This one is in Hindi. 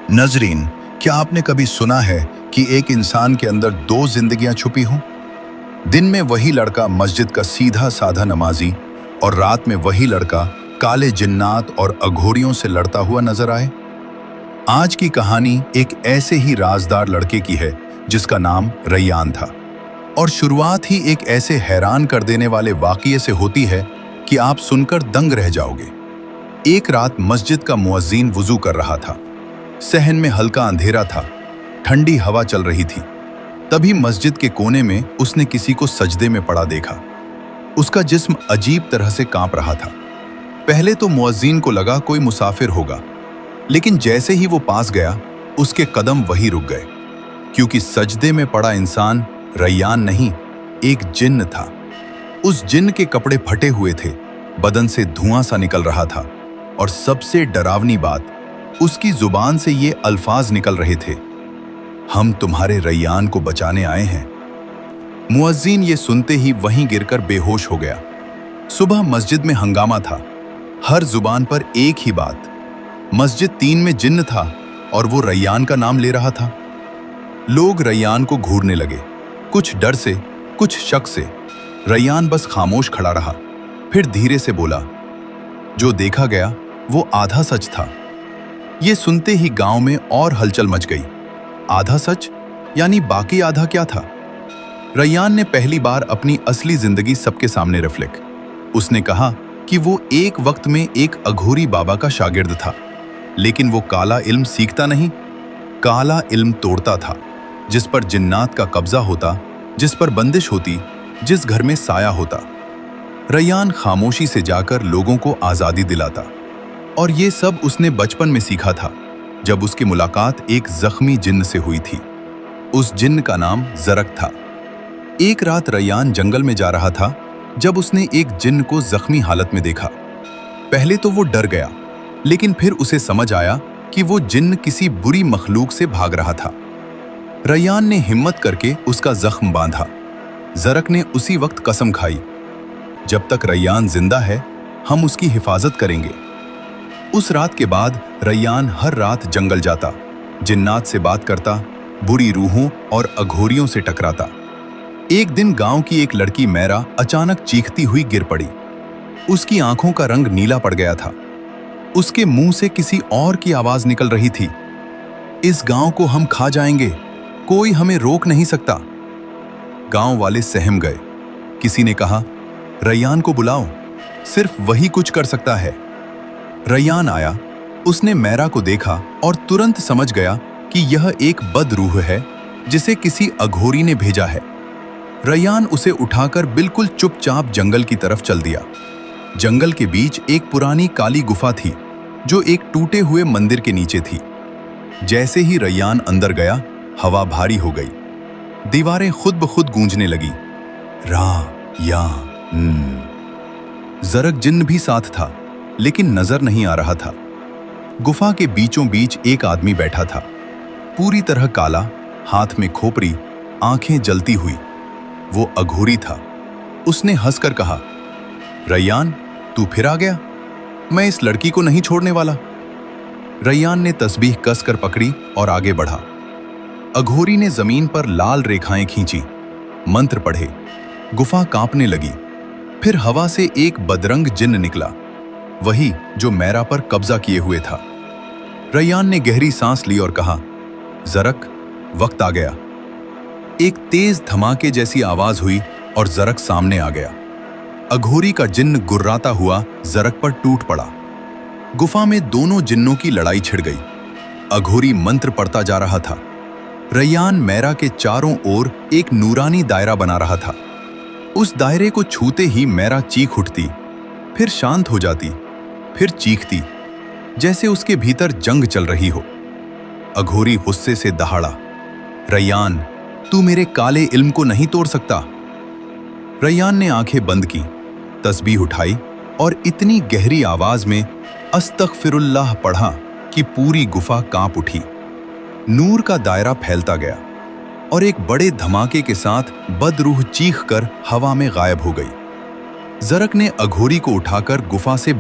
नजरीन, क्या आपने कभी सुना है कि एक इंसान के अंदर दो जिंदगियां छुपी हों? दिन में वही लड़का मस्जिद का सीधा साधा नमाजी और रात में वही लड़का काले जिन्नात और अघोरियों से लड़ता हुआ नजर आए। आज की कहानी एक ऐसे ही राजदार लड़के की है जिसका नाम रैयान था। और शुरुआत ही एक ऐसे हैरान कर देने वाले वाकये से होती है कि आप सुनकर दंग रह जाओगे। एक रात मस्जिद का मुअज्जिन वुजू कर रहा था। सहन में हल्का अंधेरा था, ठंडी हवा चल रही थी। तभी मस्जिद के कोने में उसने किसी को सजदे में पड़ा देखा। उसका जिस्म अजीब तरह से कांप रहा था। पहले तो मुअज्जिन को लगा कोई मुसाफिर होगा, लेकिन जैसे ही वो पास गया उसके कदम वहीं रुक गए, क्योंकि सजदे में पड़ा इंसान रैयान नहीं, एक जिन्न था। उस जिन्न के कपड़े फटे हुए थे, बदन से धुआं सा निकल रहा था और सबसे डरावनी बात, उसकी जुबान से ये अल्फाज निकल रहे थे, हम तुम्हारे रैयान को बचाने आए हैं। मुअज्जिन ये सुनते ही वहीं गिरकर बेहोश हो गया। सुबह मस्जिद में हंगामा था, हर जुबान पर एक ही बात, मस्जिद 3 में जिन्न था और वो रैयान का नाम ले रहा था। लोग रैयान को घूरने लगे, कुछ डर से, कुछ शक से। रैयान बस खामोश खड़ा रहा, फिर धीरे से बोला, जो देखा गया वो आधा सच था। ये सुनते ही गांव में और हलचल मच गई। आधा सच यानी बाकी आधा क्या था? रैयान ने पहली बार अपनी असली जिंदगी सबके सामने रखी। उसने कहा कि वो एक वक्त में एक अघोरी बाबा का शागिर्द था, लेकिन वो काला इल्म सीखता नहीं, काला इल्म तोड़ता था। जिस पर जिन्नात का कब्जा होता, जिस पर बंदिश होती, जिस घर में साया होता। रैयान खामोशी से जाकर लोगों को आजादी दिलाता। और ये सब उसने बचपन में सीखा था, जब उसकी मुलाकात एक जख्मी जिन्न से हुई थी। उस जिन्न का नाम ज़रक था। एक रात रैयान जंगल में जा रहा था, जब उसने एक जिन्न को जख्मी हालत में देखा। पहले तो वो डर गया, लेकिन फिर उसे समझ आया कि वो जिन्न किसी बुरी मखलूक से भाग रहा था। रैयान ने हिम्मत करके उसका जख्म बांधा। ज़रक ने उसी वक्त कसम खाई, जब तक रैयान जिंदा है हम उसकी हिफाजत करेंगे। उस रात के बाद रैयान हर रात जंगल जाता, जिन्नात से बात करता, बुरी रूहों और अघोरियों से टकराता। एक दिन गांव की एक लड़की मैरा अचानक चीखती हुई गिर पड़ी। उसकी आंखों का रंग नीला पड़ गया था। उसके मुंह से किसी और की आवाज निकल रही थी, इस गांव को हम खा जाएंगे, कोई हमें रोक नहीं सकता। गांव वाले सहम गए। किसी ने कहा, रैयान को बुलाओ, सिर्फ वही कुछ कर सकता है। रैयान आया, उसने मैरा को देखा और तुरंत समझ गया कि यह एक बदरूह है जिसे किसी अघोरी ने भेजा है। रैयान उसे उठाकर बिल्कुल चुपचाप जंगल की तरफ चल दिया। जंगल के बीच एक पुरानी काली गुफा थी, जो एक टूटे हुए मंदिर के नीचे थी। जैसे ही रैयान अंदर गया, हवा भारी हो गई। दीवारें खुद ब खुद गूंजने लगी, रा या ज़रक जिन्न भी साथ था, लेकिन नजर नहीं आ रहा था। गुफा के बीचों बीच एक आदमी बैठा था, पूरी तरह काला, हाथ में खोपड़ी, आंखें जलती हुई। वो अघोरी था। उसने हंसकर कहा, रैयान, तू फिर आ गया, मैं इस लड़की को नहीं छोड़ने वाला। रैयान ने तस्बीह कसकर पकड़ी और आगे बढ़ा। अघोरी ने जमीन पर लाल रेखाएं खींची, मंत्र पढ़े। गुफा कांपने लगी। फिर हवा से एक बदरंग जिन्न निकला, वही जो मैरा पर कब्जा किए हुए था। रैयान ने गहरी सांस ली और कहा, ज़रक, वक्त आ गया। एक तेज धमाके जैसी आवाज हुई और ज़रक सामने आ गया। अघोरी का जिन्न गुर्राता हुआ ज़रक पर टूट पड़ा। गुफा में दोनों जिन्नों की लड़ाई छिड़ गई। अघोरी मंत्र पढ़ता जा रहा था। रैयान मैरा के चारों ओर एक नूरानी दायरा बना रहा था। उस दायरे को छूते ही मैरा चीख उठती, फिर शांत हो जाती, फिर चीखती, जैसे उसके भीतर जंग चल रही हो। अघोरी गुस्से से दहाड़ा, रैयान, तू मेरे काले इल्म को नहीं तोड़ सकता। रैयान ने आंखें बंद की, तस्बीह उठाई और इतनी गहरी आवाज में अस्तगफिरुल्लाह पढ़ा कि पूरी गुफा कांप उठी। नूर का दायरा फैलता गया और एक बड़े धमाके के साथ बदरूह चीख कर हवा में गायब हो गई। ज़रक ने अघोरी को उठाकर गुफा से